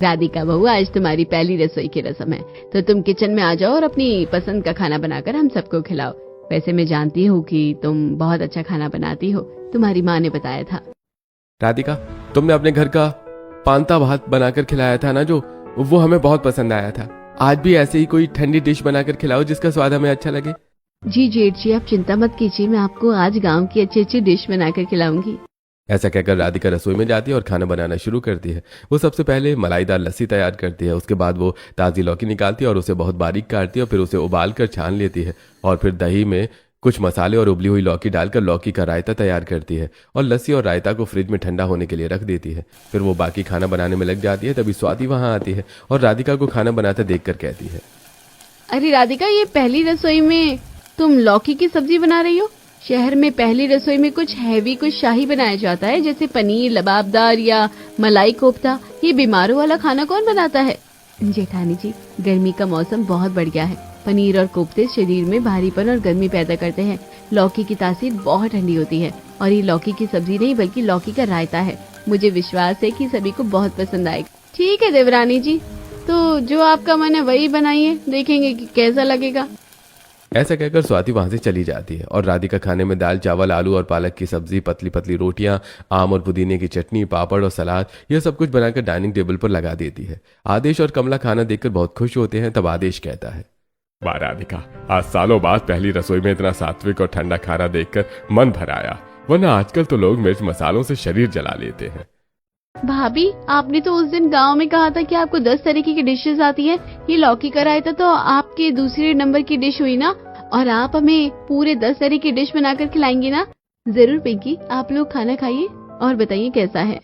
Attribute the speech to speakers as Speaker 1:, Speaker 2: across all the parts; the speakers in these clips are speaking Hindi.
Speaker 1: राधिका बहू, आज तुम्हारी पहली रसोई की रस्म है, तो तुम किचन में आ जाओ और अपनी पसंद का खाना बनाकर हम सबको खिलाओ। वैसे मैं जानती हूँ कि तुम बहुत अच्छा खाना बनाती हो, तुम्हारी माँ ने बताया था।
Speaker 2: राधिका, तुमने अपने घर का पांता भात बनाकर खिलाया था ना, जो वो हमें बहुत पसंद आया था। आज भी ऐसे ही कोई ठंडी डिश बनाकर खिलाओ जिसका स्वाद हमें अच्छा लगे।
Speaker 1: जी जेठ जी, आप चिंता मत कीजिए, मैं आपको आज गांव की अच्छी अच्छी डिश बनाकर खिलाऊंगी।
Speaker 2: ऐसा कहकर राधिका रसोई में जाती है और खाना बनाना शुरू करती है। वो सबसे पहले मलाईदार लस्सी तैयार करती है। उसके बाद वो ताज़ी लौकी निकालती है और उसे बहुत बारीक काटती है और फिर उसे उबाल कर छान लेती है। और फिर दही में कुछ मसाले और उबली हुई लौकी डालकर लौकी का रायता तैयार करती है और लस्सी और रायता को फ्रिज में ठंडा होने के लिए रख देती है। फिर वो बाकी खाना बनाने में लग जाती है। तभी स्वाति वहां आती है और राधिका को खाना बनाते देखकर कहती है,
Speaker 1: अरे राधिका, ये पहली रसोई में तुम लौकी की सब्जी बना रही हो? शहर में पहली रसोई में कुछ हैवी, कुछ शाही बनाया जाता है, जैसे पनीर लबाबदार या मलाई कोफ्ता। ये बीमारों वाला खाना कौन बनाता है? जेठानी जी, गर्मी का मौसम बहुत बढ़िया है। पनीर और कोफ्ते शरीर में भारीपन और गर्मी पैदा करते हैं। लौकी की तासीर बहुत ठंडी होती है और ये लौकी की सब्जी नहीं बल्कि लौकी का रायता है। मुझे विश्वास है कि सभी को बहुत पसंद आएगा। ठीक है देवरानी जी, तो जो आपका मन है वही बनाइए, देखेंगे कि कैसा लगेगा।
Speaker 2: ऐसा कहकर स्वाति वहां से चली जाती है और राधिका खाने में दाल चावल, आलू और पालक की सब्जी, पतली पतली रोटियां, आम और पुदीने की चटनी, पापड़ और सलाद, यह सब कुछ बनाकर डाइनिंग टेबल पर लगा देती है। आदेश और कमला खाना देखकर बहुत खुश होते हैं। तब आदेश कहता है,
Speaker 3: वाह राधिका, आज सालों बाद पहली रसोई में इतना सात्विक और ठंडा खाना देखकर मन भर आया, वरना आजकल तो लोग मिर्च मसालों से शरीर जला लेते हैं।
Speaker 1: भाभी, आपने तो उस दिन गांव में कहा था कि आपको 10 तरीके की डिशेस आती है। ये लौकी का रायता तो आपके दूसरे नंबर की डिश हुई ना, और आप हमें पूरे 10 तरह की डिश बनाकर खिलाएंगी ना? जरूर पिंकी, आप लोग खाना खाइए और बताइए कैसा है।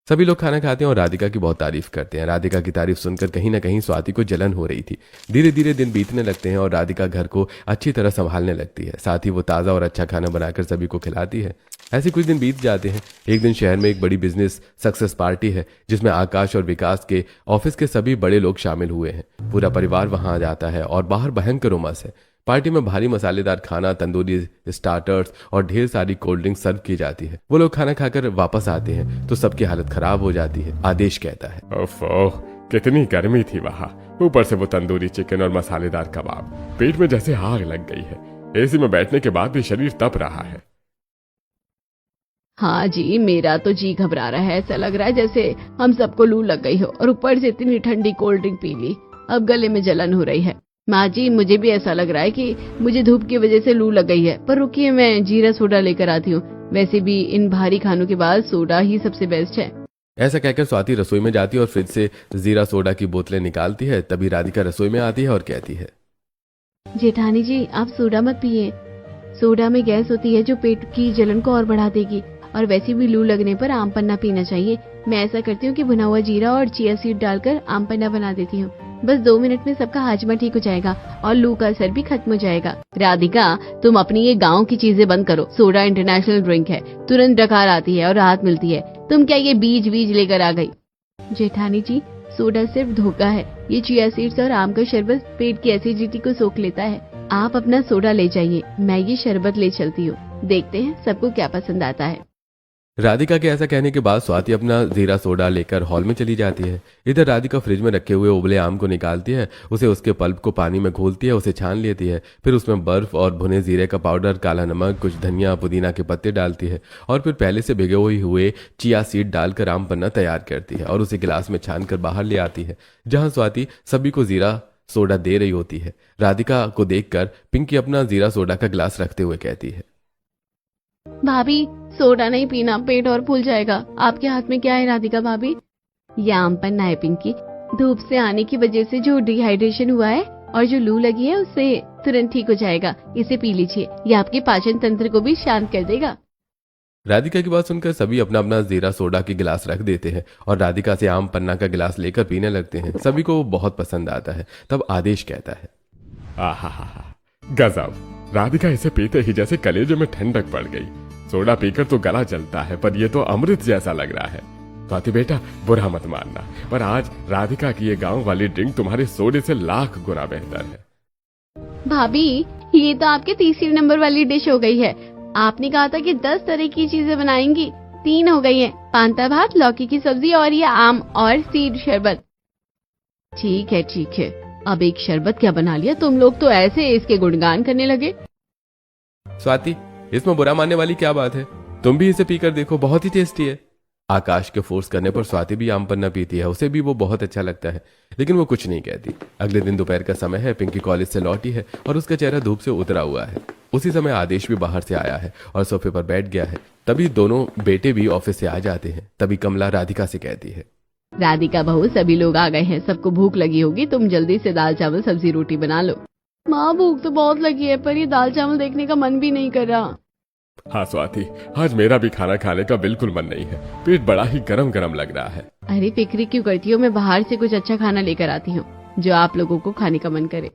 Speaker 2: सभी लोग खाना खाते हैं और राधिका की बहुत तारीफ करते हैं। राधिका की तारीफ सुनकर कहीं ना कहीं स्वाति को जलन हो रही थी। धीरे धीरे दिन बीतने लगते हैं और राधिका घर को अच्छी तरह संभालने लगती है। साथ ही वो ताज़ा और अच्छा खाना बनाकर सभी को खिलाती है। ऐसे कुछ दिन बीत जाते हैं। एक दिन शहर में एक बड़ी बिजनेस सक्सेस पार्टी है, जिसमें आकाश और विकास के ऑफिस के सभी बड़े लोग शामिल हुए हैं। पूरा परिवार वहां आ जाता है और बाहर भयंकर उमस है। पार्टी में भारी मसालेदार खाना, तंदूरी स्टार्टर्स और ढेर सारी कोल्ड ड्रिंक सर्व की जाती है। वो लोग खाना खाकर वापस आते हैं तो सबकी हालत खराब हो जाती है। आदेश कहता है,
Speaker 3: ओफो, कितनी गर्मी थी वहाँ, ऊपर से वो तंदूरी चिकन और मसालेदार कबाब, पेट में जैसे आग लग गई है। एसी में बैठने के बाद भी शरीर तप रहा है।
Speaker 1: हाँ जी, मेरा तो जी घबरा रहा है। ऐसा लग रहा है जैसे हम सबको लू लग गई हो और ऊपर से इतनी ठंडी कोल्ड ड्रिंक पी ली, अब गले में जलन हो रही है। माँ जी, मुझे भी ऐसा लग रहा है कि मुझे धूप की वजह से लू लग गई है, पर रुकिए मैं जीरा सोडा लेकर आती हूँ। वैसे भी इन भारी खानों के बाद सोडा ही सबसे बेस्ट है।
Speaker 2: ऐसा कहकर स्वाति रसोई में जाती है और फ्रिज से जीरा सोडा की बोतलें निकालती है। तभी राधिका रसोई में आती है और कहती है,
Speaker 1: जेठानी जी, आप सोडा मत पिए। सोडा में गैस होती है जो पेट की जलन को और बढ़ा देगी, और वैसे भी लू लगने पर आम पन्ना पीना चाहिए। मैं ऐसा करती हूँ कि भुना हुआ जीरा और चिया सीड डालकर आम पन्ना बना देती हूँ। बस 2 मिनट में सबका हाजमा ठीक हो जाएगा और लू का असर भी खत्म हो जाएगा। राधिका, तुम अपनी ये गांव की चीजें बंद करो। सोडा इंटरनेशनल ड्रिंक है, तुरंत डकार आती है और राहत मिलती है। तुम क्या ये बीज लेकर आ गई? जेठानी जी, सोडा सिर्फ धोखा है। ये चिया सीड्स और आम का शरबत पेट की एसिडिटी को सोख लेता है। आप अपना सोडा ले जाइए, मैं ये शरबत ले चलती हूँ। देखते हैं सबको क्या पसंद आता है।
Speaker 2: राधिका के ऐसा कहने के बाद स्वाति अपना जीरा सोडा लेकर हॉल में चली जाती है। इधर राधिका फ्रिज में रखे हुए उबले आम को निकालती है, उसे उसके पल्प को पानी में घोलती है, उसे छान लेती है। फिर उसमें बर्फ और भुने जीरे का पाउडर, काला नमक, कुछ धनिया पुदीना के पत्ते डालती है और फिर पहले से भिगे हुए चिया सीड डालकर आम पन्ना तैयार करती है और उसे गिलास में छान कर बाहर ले आती है, जहां स्वाति सभी को जीरा सोडा दे रही होती है। राधिका को देखकर पिंकी अपना जीरा सोडा का गिलास रखते हुए कहती है,
Speaker 1: भाभी, सोडा नहीं पीना, पेट और फूल जाएगा। आपके हाथ में क्या है राधिका भाभी? ये आम पन्ना है पिंकी। धूप से आने की वजह से जो डिहाइड्रेशन हुआ है और जो लू लगी है उससे तुरंत ठीक हो जाएगा। इसे पी लीजिए, ये आपके पाचन तंत्र को भी शांत कर देगा।
Speaker 2: राधिका की बात सुनकर सभी अपना अपना जीरा सोडा के गिलास रख देते हैं और राधिका से आम पन्ना का गिलास लेकर पीने लगते हैं। सभी को बहुत पसंद आता है। तब आदेश कहता है,
Speaker 3: आहा, गजब। राधिका इसे पीते ही जैसे कलेजे में ठंडक पड़ गई। सोडा पीकर तो गला जलता है, पर यह तो अमृत जैसा लग रहा है। स्वाति बेटा, बुरा मत मानना, पर आज राधिका की ये गांव वाली ड्रिंक तुम्हारे सोडे से लाख गुना बेहतर है।
Speaker 1: भाभी, ये तो आपके तीसरी नंबर वाली डिश हो गई है। आपने कहा था कि 10 तरह की चीजें बनाएंगी, 3 हो गई हैं। पांता भात, लौकी की सब्जी और ये आम और सीड शरबत। ठीक है, अब एक शरबत क्या बना लिया तुम लोग, तो ऐसे इसके गुणगान करने लगे।
Speaker 2: स्वाति, इसमें बुरा मानने वाली क्या बात है? तुम भी इसे पीकर देखो, बहुत ही टेस्टी है। आकाश के फोर्स करने पर स्वाति भी आम पन्ना पीती है, उसे भी वो बहुत अच्छा लगता है, लेकिन वो कुछ नहीं कहती। अगले दिन दोपहर का समय है, पिंकी कॉलेज से लौटी है और उसका चेहरा धूप से उतरा हुआ है। उसी समय आदेश भी बाहर से आया है और सोफे पर बैठ गया है। तभी दोनों बेटे भी ऑफिस से आ जाते हैं। तभी कमला राधिका से कहती है,
Speaker 1: राधिका बहू, सभी लोग आ गए हैं, सबको भूख लगी होगी, तुम जल्दी से दाल चावल सब्जी रोटी बना लो। माँ, भूख तो बहुत लगी है, पर ये दाल चावल देखने का मन भी नहीं कर रहा।
Speaker 3: हाँ स्वाति, आज मेरा भी खाना खाने का बिल्कुल मन नहीं है, पेट बड़ा ही गरम गरम लग रहा है।
Speaker 1: अरे फिक्री क्यों करती हो, मैं बाहर से कुछ अच्छा खाना लेकर आती हूँ जो आप लोगों को खाने का मन करे।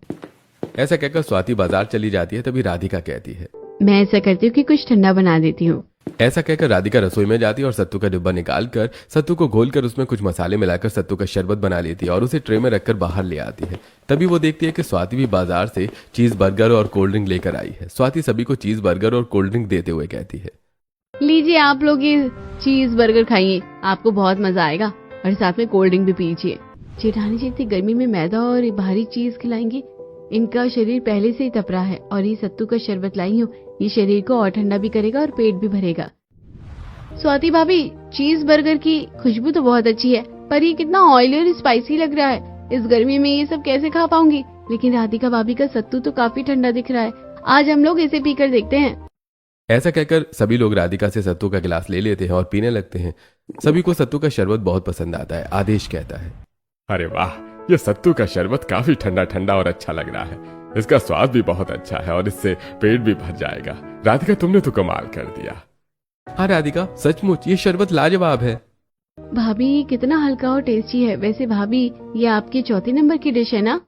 Speaker 2: ऐसा कहकर स्वाति बाजार चली जाती है। तभी राधिका कहती है,
Speaker 1: मैं ऐसा करती हूँ कि कुछ ठंडा बना देती हूँ।
Speaker 2: ऐसा कहकर राधिका रसोई में जाती है और सत्तू का डिब्बा निकालकर सत्तू को घोलकर उसमें कुछ मसाले मिलाकर सत्तू का शरबत बना लेती है और उसे ट्रे में रखकर बाहर ले आती है। तभी वो देखती है कि स्वाति भी बाजार से चीज बर्गर और कोल्ड ड्रिंक लेकर आई है। स्वाति सभी को चीज बर्गर और कोल्ड ड्रिंक देते हुए कहती है,
Speaker 1: लीजिए आप लोग ये चीज बर्गर खाइए, आपको बहुत मजा आएगा, और साथ में कोल्ड ड्रिंक भी पीजिए। जेठानी जी इतनी गर्मी में मैदा और भारी चीज खिलाएंगे, इनका शरीर पहले से ही तपरा है, और ये सत्तू का शरबत लाई हूँ, ये शरीर को और ठंडा भी करेगा और पेट भी भरेगा। स्वाति भाभी, चीज बर्गर की खुशबू तो बहुत अच्छी है, पर ये कितना ऑयली और स्पाइसी लग रहा है, इस गर्मी में ये सब कैसे खा पाऊंगी। लेकिन राधिका भाभी का सत्तू तो काफी ठंडा दिख रहा है, आज हम लोग इसे पीकर देखते हैं।
Speaker 2: ऐसा कहकर सभी लोग राधिका से सत्तू का गिलास ले लेते हैं और पीने लगते हैं। सभी को सत्तू का शरबत बहुत पसंद आता है। आदेश कहता है,
Speaker 3: अरे वाह, ये सत्तू का शरबत काफी ठंडा ठंडा और अच्छा लग रहा है, इसका स्वाद भी बहुत अच्छा है और इससे पेट भी भर जाएगा। राधिका, तुमने तो कमाल कर दिया।
Speaker 2: हाँ राधिका, सचमुच ये शरबत लाजवाब है।
Speaker 1: भाभी, कितना हल्का और टेस्टी है। वैसे भाभी, ये आपकी चौथी नंबर की डिश है ना?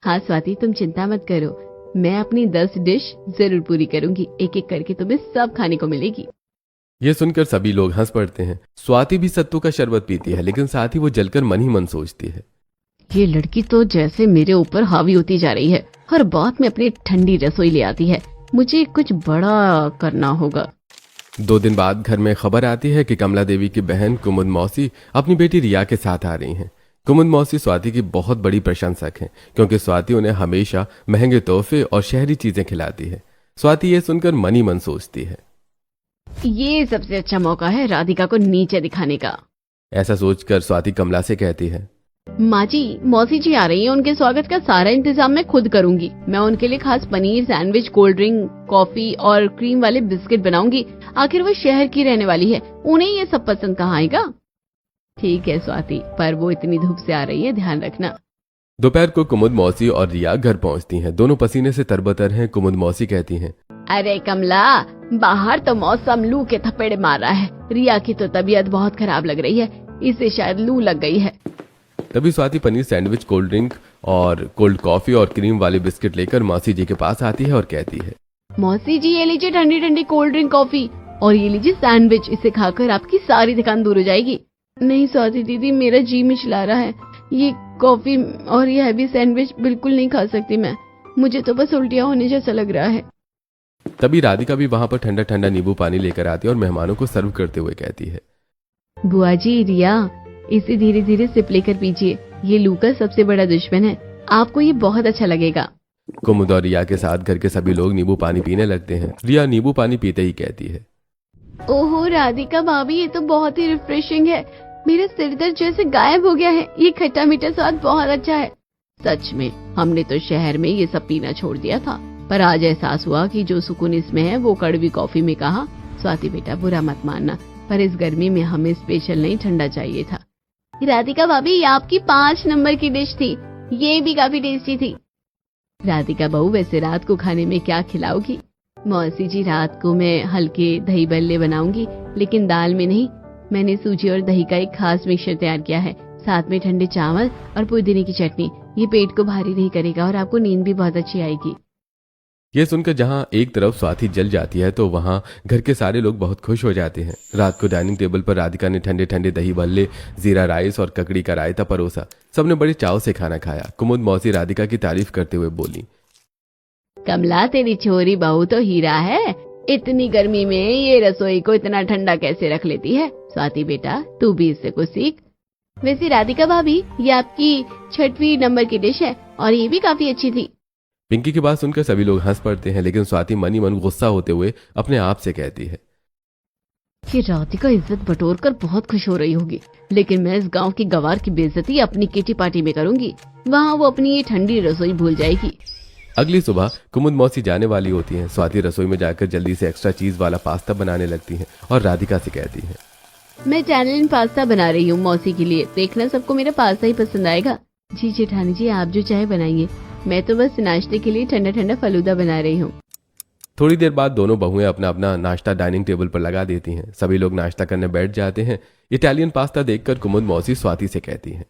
Speaker 1: हाँ स्वाति, तुम चिंता मत करो, मैं अपनी 10 डिश जरूर पूरी करूंगी, एक एक करके तुम्हें सब खाने को मिलेगी।
Speaker 2: ये सुनकर सभी लोग हंस पड़ते हैं। स्वाति भी सत्तू का शरबत पीती है, लेकिन साथ ही वो जलकर मन ही मन सोचती है,
Speaker 1: ये लड़की तो जैसे मेरे ऊपर हावी होती जा रही है, हर बात में अपनी ठंडी रसोई ले आती है, मुझे कुछ बड़ा करना होगा।
Speaker 2: 2 दिन बाद घर में खबर आती है कि कमला देवी की बहन कुमुद मौसी अपनी बेटी रिया के साथ आ रही हैं। कुमुद मौसी स्वाति की बहुत बड़ी प्रशंसक हैं, क्योंकि स्वाति उन्हें हमेशा महंगे तोहफे और शहरी चीजें खिलाती है। स्वाति ये सुनकर मन ही मन सोचती है,
Speaker 1: ये सबसे अच्छा मौका है राधिका को नीचे दिखाने का।
Speaker 2: ऐसा सोचकर स्वाति कमला से कहती है,
Speaker 1: माँ जी, मौसी जी आ रही है, उनके स्वागत का सारा इंतजाम मैं खुद करूंगी। मैं उनके लिए खास paneer sandwich, cold drink, coffee और क्रीम वाले बिस्किट बनाऊंगी। आखिर वो शहर की रहने वाली है, उन्हें ये सब पसंद कहाँ आएगा। ठीक है स्वाति, पर वो इतनी धूप से आ रही है, ध्यान रखना।
Speaker 2: दोपहर को कुमुद मौसी और रिया घर पहुंचती हैं। दोनों पसीने से तरबतर हैं। कुमुद मौसी कहती हैं,
Speaker 1: अरे कमला, बाहर तो मौसम लू के थपेड़े मार रहा है, रिया की तो तबीयत बहुत खराब लग रही है, इसे शायद लू लग गई है।
Speaker 2: तभी Swati paneer sandwich, cold drink और कोल्ड कॉफी और क्रीम वाले बिस्किट लेकर मौसी जी के पास आती है और कहती है,
Speaker 1: मौसी जी, ये लीजिए ठंडी ठंडी कोल्ड ड्रिंक, कॉफी और ये लीजिए सैंडविच, इसे खाकर आपकी सारी थकान दूर हो जाएगी। नहीं स्वाति दीदी, मेरा जी मिचला रहा है, ये कॉफी और ये हैवी सैंडविच बिल्कुल नहीं खा सकती मैं, मुझे तो बस उल्टियाँ होने जैसा लग रहा है।
Speaker 2: तभी राधिका भी वहां पर ठंडा ठंडा नींबू पानी लेकर आती है और मेहमानों को सर्व करते हुए कहती है,
Speaker 1: बुआ जी, रिया, इसे धीरे धीरे सिप लेकर पीजिए, ये लू का सबसे बड़ा दुश्मन है, आपको ये बहुत अच्छा लगेगा।
Speaker 2: कुमुद और रिया के साथ घर के सभी लोग नींबू पानी पीने लगते हैं। रिया नींबू पानी पीते ही कहती है,
Speaker 1: ओहो राधिका भाभी, ये तो बहुत ही रिफ्रेशिंग है, मेरा सिर दर्द जैसे गायब हो गया है, ये खट्टा मीठा स्वाद बहुत अच्छा है। सच में हमने तो शहर में ये सब पीना छोड़ दिया था, पर आज एहसास हुआ कि जो सुकून इसमें है वो कड़वी कॉफी में कहा। स्वाति बेटा, बुरा मत मानना, पर इस गर्मी में हमें स्पेशल नहीं ठंडा चाहिए था। राधिका भाभी, ये आपकी 5 नंबर की डिश थी, ये भी काफी टेस्टी थी। राधिका बहू, वैसे रात को खाने में क्या खिलाओगी? मौसी जी, रात को मैं हल्के दही बल्ले बनाऊंगी, लेकिन दाल में नहीं। मैंने सूजी और दही का एक खास मिक्सचर तैयार किया है, साथ में ठंडे चावल और पुदीने की चटनी। ये पेट को भारी नहीं करेगा और आपको नींद भी बहुत अच्छी आएगी।
Speaker 2: ये सुनकर जहां एक तरफ स्वाति जल जाती है, तो वहां घर के सारे लोग बहुत खुश हो जाते हैं। रात को डाइनिंग टेबल पर राधिका ने ठंडे ठंडे दही बल्ले, जीरा राइस और ककड़ी का रायता परोसा। सबने बड़े चाव से खाना खाया। कुमुद मौसी राधिका की तारीफ करते हुए बोली,
Speaker 1: कमला, तेरी छोरी बहू तो हीरा है, इतनी गर्मी में ये रसोई को इतना ठंडा कैसे रख लेती है? स्वाति बेटा, तू भी इससे कुछ सीख। वैसे राधिका भाभी, ये आपकी 6वीं नंबर की डिश है और ये भी काफी अच्छी थी।
Speaker 2: पिंकी की बात सुनकर सभी लोग हंस पड़ते हैं, लेकिन स्वाति मन ही मन गुस्सा होते हुए अपने आप से कहती है,
Speaker 1: ये राधिका इज्जत बटोर कर बहुत खुश हो रही होगी, लेकिन मैं इस गांव की गवार की बेइज्जती अपनी किटी पार्टी में करूंगी। वहाँ वो अपनी ये ठंडी रसोई भूल जाएगी।
Speaker 2: अगली सुबह कुमुद मौसी जाने वाली होती हैं। स्वाति रसोई में जाकर जल्दी से एक्स्ट्रा चीज वाला पास्ता बनाने लगती हैं और राधिका से कहती है,
Speaker 1: मैं इटालियन पास्ता बना रही हूँ मौसी के लिए, देखना सबको मेरा पास्ता ही पसंद आएगा। जी जेठानी जी, आप जो चाहे बनाइए, मैं तो बस नाश्ते के लिए ठंडा ठंडा फलूदा बना रही हूँ।
Speaker 2: थोड़ी देर बाद दोनों बहुएं अपना अपना नाश्ता डाइनिंग टेबल पर लगा देती हैं। सभी लोग नाश्ता करने बैठ जाते हैं। इटालियन पास्ता देखकर कुमुद मौसी स्वाति से कहती हैं,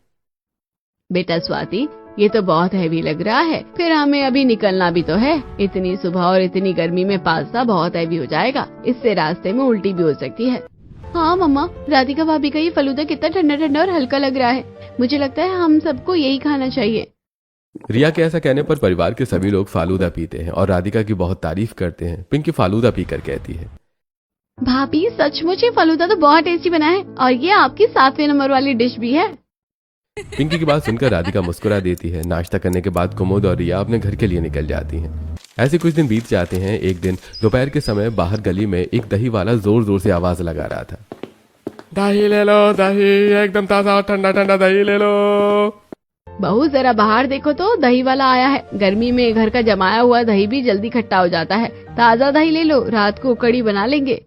Speaker 1: बेटा स्वाति, ये तो बहुत हैवी लग रहा है, फिर हमें अभी निकलना भी तो है। इतनी सुबह और इतनी गर्मी में पास्ता बहुत हैवी हो जाएगा, इससे रास्ते में उल्टी भी हो सकती है। हाँ मम्मा, राधिका भाभी का ये फलूदा कितना ठंडा ठंडा और हल्का लग रहा है। मुझे लगता है हम सबको यही खाना चाहिए।
Speaker 2: रिया के ऐसा कहने पर परिवार के सभी लोग फालूदा पीते हैं और राधिका की बहुत तारीफ करते हैं। पिंकी फालूदा पीकर कहती है,
Speaker 1: भाभी सचमुच ये फलूदा तो बहुत टेस्टी बना है और ये आपकी 7वें नंबर वाली डिश भी है।
Speaker 2: पिंकी की बात सुनकर राधिका मुस्कुरा देती है। नाश्ता करने के बाद कुमुद और रिया अपने घर के लिए निकल जाती हैं। ऐसे कुछ दिन बीत जाते हैं। एक दिन दोपहर के समय बाहर गली में एक दही वाला जोर जोर से आवाज लगा रहा था,
Speaker 3: दही ले लो, दही एकदम ताजा और ठंडा ठंडा दही ले लो।
Speaker 1: बहू जरा बाहर देखो तो, दही वाला आया है। गर्मी में घर का जमाया हुआ दही भी जल्दी खट्टा हो जाता है। ताजा दही ले लो, रात को कड़ी बना लेंगे।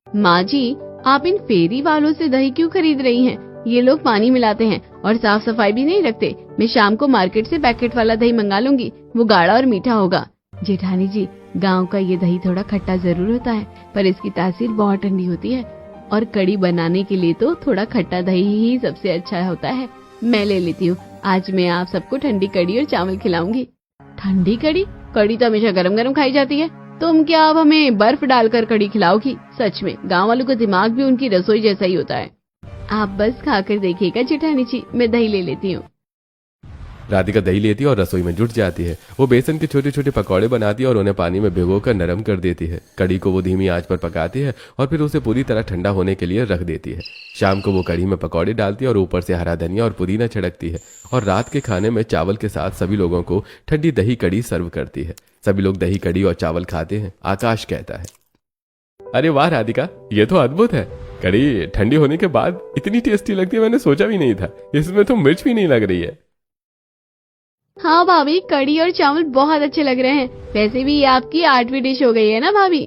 Speaker 1: माँ जी, आप इन फेरी वालों से दही क्यों खरीद रही हैं? ये लोग पानी मिलाते हैं और साफ सफाई भी नहीं रखते। मैं शाम को मार्केट से पैकेट वाला दही मंगा लूंगी, वो गाढ़ा और मीठा होगा। जेठानी जी, गांव का ये दही थोड़ा खट्टा जरूर होता है, पर इसकी तासीर बहुत ठंडी होती है और कड़ी बनाने के लिए तो थोड़ा खट्टा दही ही सबसे अच्छा होता है। मैं ले लेती हूँ। आज मैं आप सबको ठंडी कड़ी और चावल खिलाऊंगी। ठंडी कड़ी? कड़ी तो हमेशा गरम गरम खाई जाती है। तुम क्या अब हमें बर्फ डालकर कड़ी खिलाओगी? सच में गांव वालों का दिमाग भी उनकी रसोई जैसा ही होता है। आप बस खाकर देखिएगा जेठानी जी, मैं दही ले लेती हूँ।
Speaker 2: राधिका दही लेती है और रसोई में जुट जाती है। वो बेसन के छोटे छोटे पकौड़े बनाती है और उन्हें पानी में भिगोकर नरम कर देती है। कड़ी को वो धीमी आंच पर पकाती है और फिर उसे पूरी तरह ठंडा होने के लिए रख देती है। शाम को वो कड़ी में पकौड़े डालती है और ऊपर से हरा धनिया और पुदीना छिड़कती है और रात के खाने में चावल के साथ सभी लोगों को ठंडी दही कड़ी सर्व करती है। सभी लोग दही कड़ी और चावल खाते हैं। आकाश कहता है, अरे वाह राधिका, ये तो अद्भुत है। कड़ी ठंडी होने के बाद इतनी टेस्टी लगती है, मैंने सोचा भी नहीं था। इसमें तो मिर्च भी नहीं लग रही है।
Speaker 1: हाँ भाभी, कड़ी और चावल बहुत अच्छे लग रहे हैं। वैसे भी ये आपकी 8वीं डिश हो गई है ना भाभी?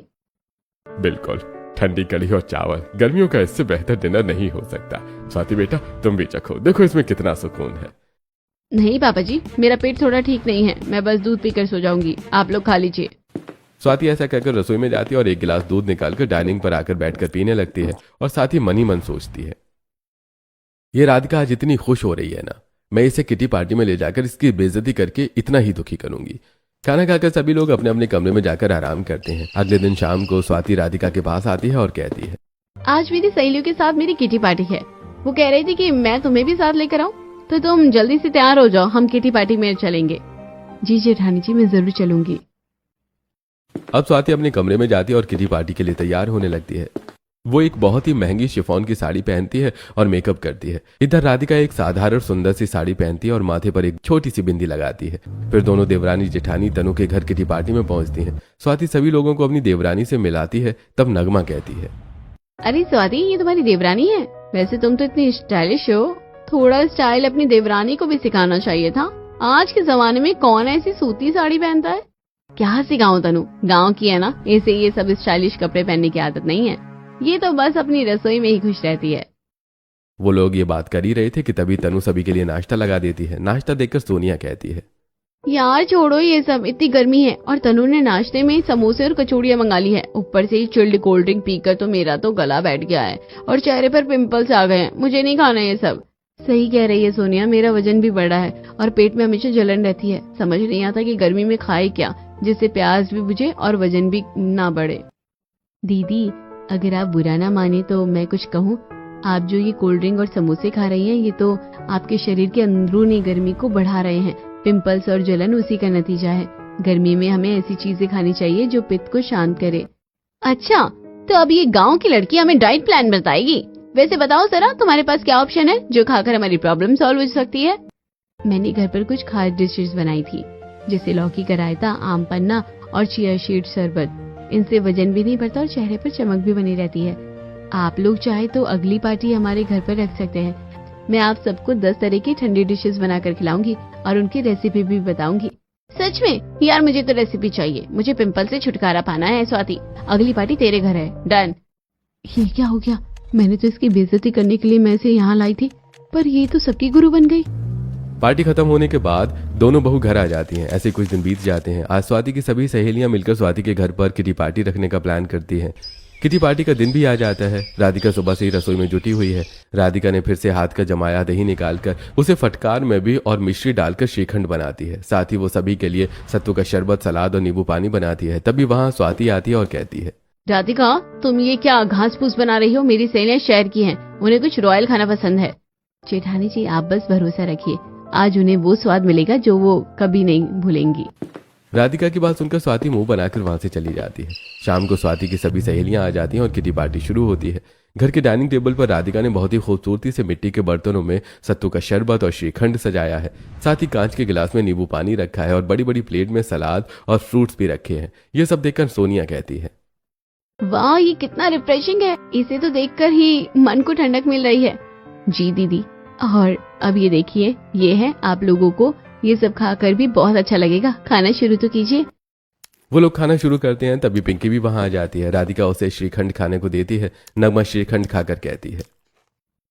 Speaker 3: बिल्कुल, ठंडी कड़ी और चावल, गर्मियों का इससे बेहतर डिनर नहीं हो सकता। स्वाति बेटा, तुम भी चखो, देखो इसमें कितना सुकून है।
Speaker 1: नहीं पापा जी, मेरा पेट थोड़ा ठीक नहीं है, मैं बस दूध पीकर सो जाऊंगी, आप लोग खा लीजिए।
Speaker 2: स्वाति ऐसा कहकर रसोई में जाती है और एक गिलास दूध निकालकर डाइनिंग पर आकर बैठकर पीने लगती है और साथ ही मन सोचती है, ये राधिका आज इतनी खुश हो रही है ना, मैं इसे किटी पार्टी में ले जाकर इसकी बेइज्जती करके इतना ही दुखी करूंगी। खाना खाकर सभी लोग अपने अपने कमरे में जाकर आराम करते हैं। अगले दिन शाम को स्वाति राधिका के पास आती है और कहती है,
Speaker 1: आज मेरी सहेलियों के साथ मेरी किटी पार्टी है। वो कह रही थी कि मैं तुम्हें भी साथ लेकर आऊं, तो तुम जल्दी से तैयार हो जाओ, हम किटी पार्टी में चलेंगे। जी जेठानी जी, मैं जरूर चलूंगी।
Speaker 2: अब स्वाति अपने कमरे में जाती है और किटी पार्टी के लिए तैयार होने लगती है। वो एक बहुत ही महंगी शिफॉन की साड़ी पहनती है और मेकअप करती है। इधर राधिका एक साधारण सुंदर सी साड़ी पहनती है और माथे पर एक छोटी सी बिंदी लगाती है। फिर दोनों देवरानी जेठानी तनु के घर किटी पार्टी में पहुंचती हैं। स्वाति सभी लोगों को अपनी देवरानी से मिलाती है। तब नगमा कहती है,
Speaker 1: अरे स्वाति, ये तुम्हारी देवरानी है? वैसे तुम तो इतनी स्टाइलिश हो, थोड़ा स्टाइल अपनी देवरानी को भी सिखाना चाहिए था। आज के जमाने में कौन ऐसी सूती साड़ी पहनता है? क्या सिखाऊं तनु, गाँव की है ना, ऐसे ये सब स्टाइलिश कपड़े पहनने की आदत नहीं है। ये तो बस अपनी रसोई में ही खुश रहती है।
Speaker 2: वो लोग ये बात कर ही रहे थे कि तभी तनु सभी के लिए नाश्ता लगा देती है। नाश्ता देखकर सोनिया कहती है,
Speaker 1: यार छोड़ो ये सब, इतनी गर्मी है और तनु ने नाश्ते में समोसे और कचौड़ियाँ मंगा ली है। ऊपर से ही चिल्ड कोल्ड ड्रिंक पीकर तो मेरा तो गला बैठ गया है और चेहरे पर पिंपल्स आ गए हैं। मुझे नहीं खाना ये सब। सही कह रही है सोनिया, मेरा वजन भी बढ़ा है और पेट में हमेशा जलन रहती है। समझ नहीं आता कि गर्मी में खाए क्या, जिससे प्यास भी बुझे और वजन भी ना बढ़े। दीदी, अगर आप बुरा ना माने तो मैं कुछ कहूँ? आप जो ये कोल्ड ड्रिंक और समोसे खा रही हैं, ये तो आपके शरीर के अंदरूनी गर्मी को बढ़ा रहे हैं। पिंपल्स और जलन उसी का नतीजा है। गर्मी में हमें ऐसी चीजें खानी चाहिए जो पित्त को शांत करे। अच्छा, तो अब ये गांव की लड़की हमें डाइट प्लान बताएगी। वैसे बताओ जरा, तुम्हारे पास क्या ऑप्शन है जो खाकर हमारी प्रॉब्लम सॉल्व हो सकती है? मैंने घर पर कुछ खास डिशेस बनाई थी, जैसे लौकी का रायता, आम पन्ना और चिया सीड शरबत। इनसे वजन भी नहीं बढ़ता और चेहरे पर चमक भी बनी रहती है। आप लोग चाहे तो अगली पार्टी हमारे घर पर रख सकते हैं। मैं आप सबको 10 तरह की ठंडी डिशेस बनाकर खिलाऊंगी और उनकी रेसिपी भी बताऊंगी। सच में? यार मुझे तो रेसिपी चाहिए, मुझे पिंपल से छुटकारा पाना है। स्वाति, अगली पार्टी तेरे घर है, डन। ये क्या हो गया? मैंने तो इसकी बेइज्जती करने के लिए मैं इसे यहाँ लाई थी, पर ये तो सबकी गुरु बन गई।
Speaker 2: पार्टी खत्म होने के बाद दोनों बहू घर आ जाती हैं। ऐसे कुछ दिन बीत जाते हैं। आज स्वाति की सभी सहेलियां मिलकर स्वाति के घर पर किटी पार्टी रखने का प्लान करती हैं। किटी पार्टी का दिन भी आ जाता है। राधिका सुबह से ही रसोई में जुटी हुई है। राधिका ने फिर से हाथ का जमाया दही निकालकर उसे फटकार में भी और मिश्री डालकर श्रीखंड बनाती है। साथ ही वो सभी के लिए सत्तू का शरबत, सलाद और नींबू पानी बनाती है। तभी वहां स्वाति आती है और कहती है,
Speaker 1: राधिका, तुम ये क्या घास फूस बना रही हो? मेरी सहेलियां शहर की हैं, उन्हें कुछ रॉयल खाना पसंद है। जेठानी जी, आप बस भरोसा रखिए, आज उन्हें वो स्वाद मिलेगा जो वो कभी नहीं भूलेंगी।
Speaker 2: राधिका की बात सुनकर स्वाति मुंह बनाकर वहां से चली जाती है। शाम को स्वाति की सभी सहेलियां आ जाती हैं और किटी पार्टी शुरू होती है। घर के डाइनिंग टेबल पर राधिका ने बहुत ही खूबसूरती से मिट्टी के बर्तनों में सत्तू का शरबत और श्रीखंड सजाया है। साथ ही कांच के गिलास में नींबू पानी रखा है और बड़ी बड़ी प्लेट में सलाद और फ्रूट्स भी रखे हैं। ये सब देखकर सोनिया कहती है,
Speaker 1: वाह, ये कितना रिफ्रेशिंग है। इसे तो देखकर ही मन को ठंडक मिल रही है। जी दीदी, और अब ये देखिए, ये है आप लोगों को। ये सब खाकर भी बहुत अच्छा लगेगा। खाना शुरू तो कीजिए।
Speaker 2: वो लोग खाना शुरू करते हैं। तभी पिंकी भी वहां आ जाती है। राधिका उसे श्रीखंड खाने को देती है। नगमा श्रीखंड खाकर कहती है,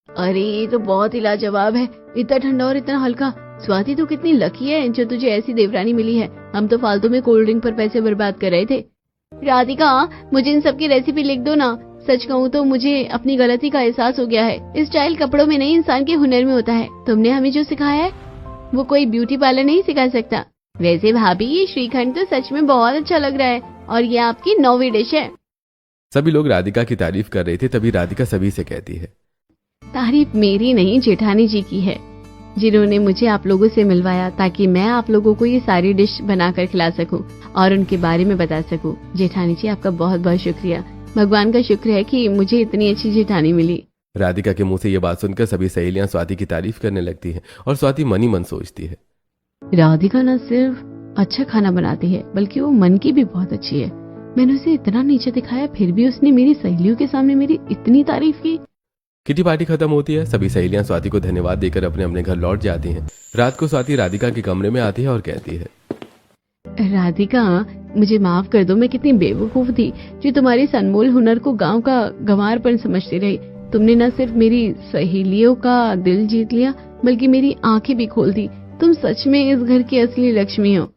Speaker 1: अरे ये तो बहुत ही लाजवाब है, इतना ठंडा और इतना हल्का। स्वाति तो कितनी लकी है जो तुझे ऐसी देवरानी मिली है। हम तो फालतू में कोल्ड ड्रिंक पर पैसे बर्बाद कर रहे थे। राधिका, मुझे इन सब की रेसिपी लिख दो ना। सच कहूँ तो मुझे अपनी गलती का एहसास हो गया है। स्टाइल कपड़ों में नहीं, इंसान के हुनर में होता है। तुमने हमें जो सिखाया है वो कोई ब्यूटी पार्लर नहीं सिखा सकता। वैसे भाभी, ये श्रीखंड तो सच में बहुत अच्छा लग रहा है और ये आपकी 9वीं डिश है।
Speaker 2: सभी लोग राधिका की तारीफ कर रहे थे। तभी राधिका सभी से कहती है,
Speaker 1: तारीफ मेरी नहीं, जेठानी जी की है, जिन्होंने मुझे आप लोगों से मिलवाया ताकि मैं आप लोगों को ये सारी डिश बनाकर खिला सकूं और उनके बारे में बता सकूं। जेठानी जी, आपका बहुत बहुत शुक्रिया। भगवान का शुक्र है कि मुझे इतनी अच्छी जेठानी मिली।
Speaker 2: राधिका के मुंह से ये बात सुनकर सभी सहेलियां स्वाति की तारीफ करने लगती हैं और स्वाति मन ही मन सोचती है,
Speaker 1: राधिका न सिर्फ अच्छा खाना बनाती है बल्कि वो मन की भी बहुत अच्छी है। मैंने उसे इतना नीचे दिखाया, फिर भी उसने मेरी सहेलियों के सामने मेरी इतनी तारीफ की।
Speaker 2: किटी पार्टी खत्म होती है। सभी सहेलियां स्वाति को धन्यवाद देकर अपने अपने घर लौट जाती हैं। रात को स्वाति राधिका के कमरे में आती है और कहती है,
Speaker 1: राधिका, मुझे माफ कर दो, मैं कितनी बेवकूफ थी जो तुम्हारे अनमोल हुनर को गांव का गंवारपन समझती रही। तुमने न सिर्फ मेरी सहेलियों का दिल जीत लिया बल्कि मेरी आंखें भी खोल दी। तुम सच में इस घर की असली लक्ष्मी हो।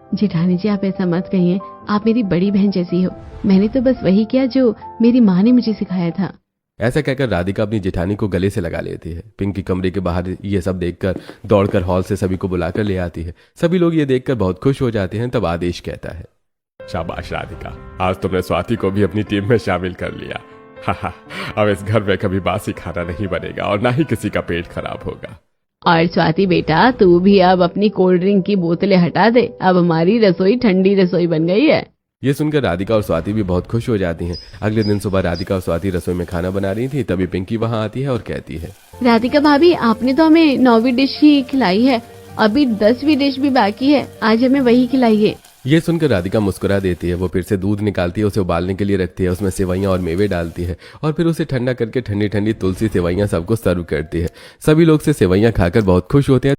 Speaker 1: जेठानी जी, आप ऐसा मत कहिए, आप मेरी बड़ी बहन जैसी हो। मैंने तो बस वही किया जो मेरी माँ ने मुझे सिखाया था।
Speaker 2: ऐसा कहकर राधिका अपनी जेठानी को गले से लगा लेती है। पिंकी कमरे के बाहर ये सब देखकर दौड़कर हॉल से सभी को बुलाकर ले आती है। सभी लोग ये देखकर बहुत खुश हो जाते हैं। तब आदेश कहता है,
Speaker 3: शाबाश राधिका, आज तुमने स्वाति को भी अपनी टीम में शामिल कर लिया। अब इस घर में कभी बासी खाना नहीं बनेगा और ना ही किसी का पेट खराब होगा।
Speaker 1: और स्वाति बेटा, तू भी अब अपनी कोल्ड ड्रिंक की बोतलें हटा दे। अब हमारी रसोई ठंडी रसोई बन गई है।
Speaker 2: ये सुनकर राधिका और स्वाति भी बहुत खुश हो जाती हैं। अगले दिन सुबह राधिका और स्वाति रसोई में खाना बना रही थी। तभी पिंकी वहां आती है और कहती है,
Speaker 1: राधिका भाभी, आपने तो हमें 9वीं डिश ही खिलाई है, अभी 10वीं डिश भी बाकी है, आज हमें वही खिलाइए।
Speaker 2: ये सुनकर राधिका मुस्कुरा देती है। वो फिर से दूध निकालती है, उसे उबालने के लिए रखती है, उसमें सेवइयां और मेवे डालती है और फिर उसे ठंडा करके ठंडी ठंडी तुलसी सेवइयां सबको सर्व करती है। सभी लोग से सेवइयां खाकर बहुत खुश होते हैं।